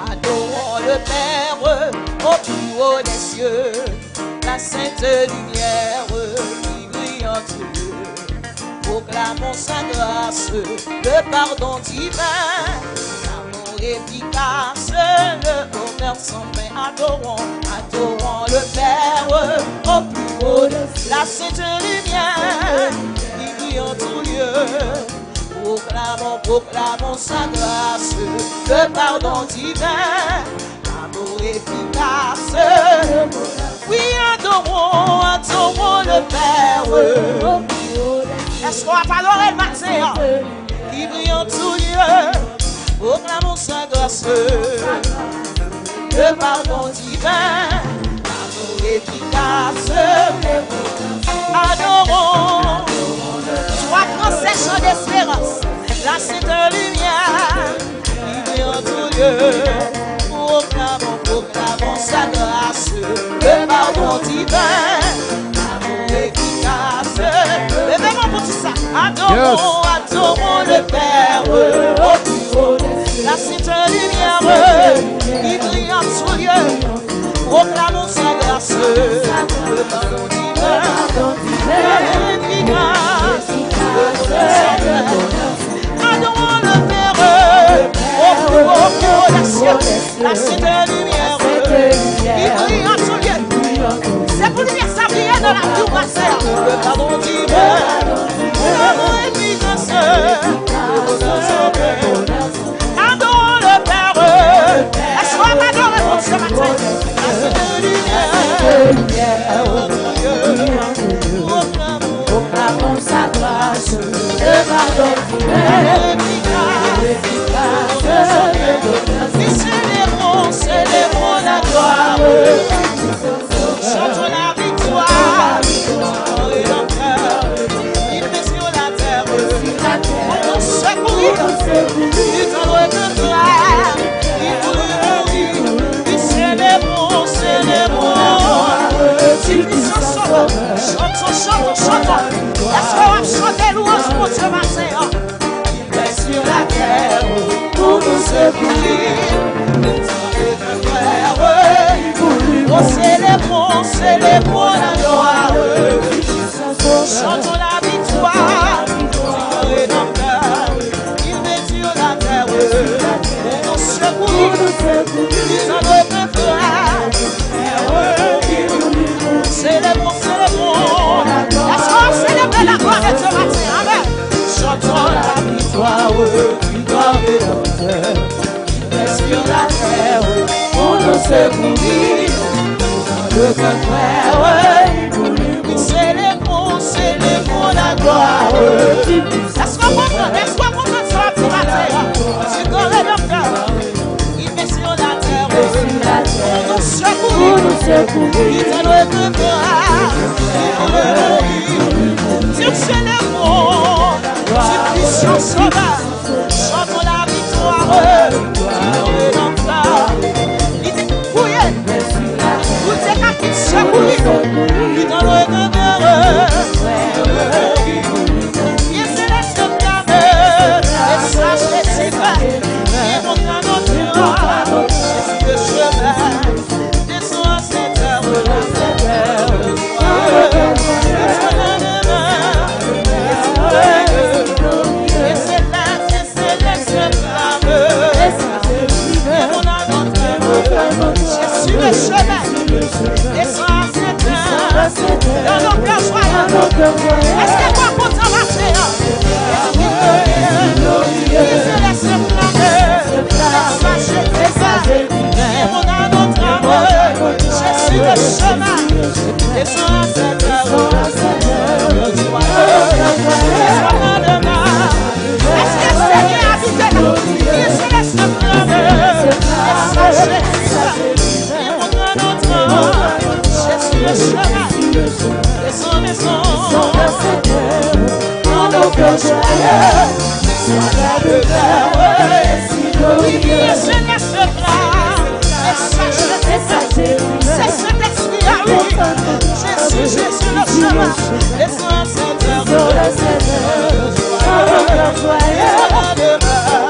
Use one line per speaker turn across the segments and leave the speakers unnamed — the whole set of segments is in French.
Adorons le Père au plus haut des cieux, la sainte lumière qui brille en tout lieu. Proclamons sa grâce, le pardon divin, l'amour efficace, le bonheur sans fin. Adorons le Père au plus haut des cieux, la sainte lumière qui brille en tout lieu. Proclamons sa grâce, le pardon divin, l'amour efficace. Oui, adorons le Père. Est-ce qu'on va adorer le matin qui brille en tout lieu? Proclamons sa grâce, le pardon divin, l'amour efficace. Adorons, toi grand chant d'espérance, la sainte lumière qui brille en tout lieu. Proclamons sa grâce, le pardon divin, l'amour efficace. Levez-moi pour tout ça. Adorons le Père au plus haut, la sainte lumière qui brille en tout lieu. Proclamons sa grâce, le pardon divin, efficace. Adorons le Père au plus haut des cieux, la sainte lumière qui brille en tout lieu. C'est pour dire ça brille dans la vie ou passée. Le pardon divin, l'amour efficace. Adorons le Père. Est-ce qu'on va adorer pour ce matin? La sainte lumière. Proclamons sa grâce, le pardon efficace. Célébrons la gloire. Chantons la victoire. Il met sur la terre. Pour nous secourir. Il t'envoie de gloire. Il mourir. Il célébrons. Chantons. Est-ce qu'on va chanter louange pour Dieu matin? Il met sur la terre pour nous secourir. Oh, célébrons la gloire. Chantons la victoire. Du Rédempteur. Il met sur la terre pour nous secourir. Nous en notre frère. Célébrons. Est-ce qu'on célèbre la gloire de ce matin? Amen. Chantons la victoire du Rédempteur. Il met sur la terre pour nous secourir. Le frère, célébrons la gloire. Est-ce qu'on comprend ça pour la terre? C'est dans le docteur. Il met sur la terre pour nous secourir. Il t'a le frère. Dieu célébrons, Dieu puissant sauveur. Chantons la victoire. Il dit, fouillez. Vous êtes à qui secourir. Il dans le demeure. Il se laisse flammer. Et sache les cifres. Il montre à notre droit. Et le chemin. Descend à cette terre. Et c'est là Jésus le chemin, descend à cette heure, dans nos cœurs joyeux. Est-ce que toi pour t'en marcher? Il se laisse flammer, sachez tes âmes, et mon âme notre âme. Jésus le chemin, descend à cette heure, est-ce que Seigneur habite là? Il se laisse flammer, sachez tes âmes. Jésus le chemin, descends, dans nos cœurs joyeux, sois là de verre, oui, se laisse flamme, et sache, c'est cet esprit à lui, Jésus le chemin, descends à cette heure, dans nos cœurs joyeux, sois là de verre,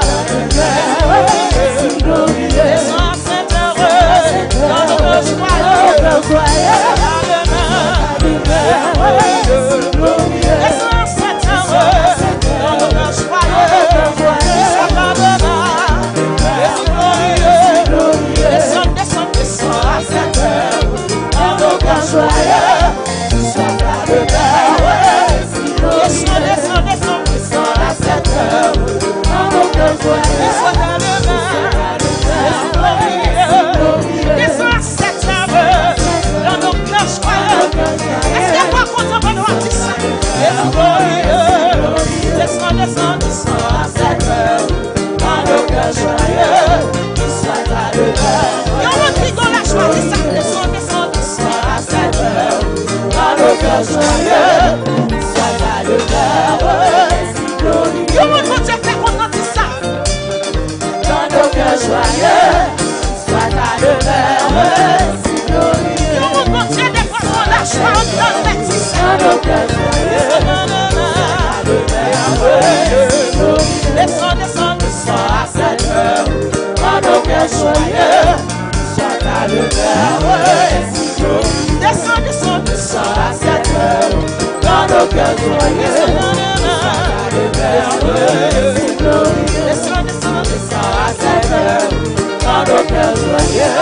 cœurs joyeux, soit ta demeure, si glorieux. Tout le monde Dieu fait qu'on entend ça. Dans nos cœurs joyeux, soit ta demeure, si glorieux. Tout le monde Dieu des fois qu'on a choix, on donne les petits ça. Dans nos cœurs joyeux, soit ta demeure, si glorieux. Descends, descends, descends à cette heure. Dans nos cœurs joyeux, soit ta demeure, si glorieux. Descends, descends, descends à cette heure. Dans nos cœurs joyeux, si glorieux. Descends, descends, descends à cette heure. Dans nos cœurs joyeux,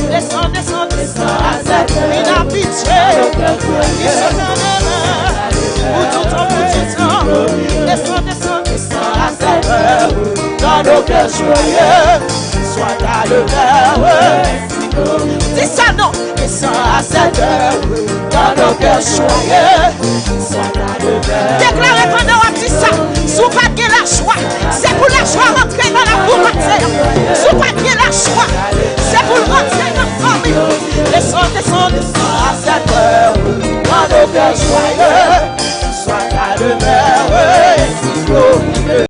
descends, descends, descends à cette heure. Inhabitué, pour tout temps, pour tout temps. Descends, descends, descends à cette heure. Dans nos cœurs joyeux, soit ta demeure. Dis ça non, descends à cette heure. Dans nos cœurs joyeux, soit ta demeure. Déclarez pendant on dit ça. Sous pas de la joie, c'est pour la joie rentrer dans la cour entière. Sous pas de la joie, c'est pour rentrer dans la famille. Descends, descends, descends à cette heure. Dans nos cœurs joyeux.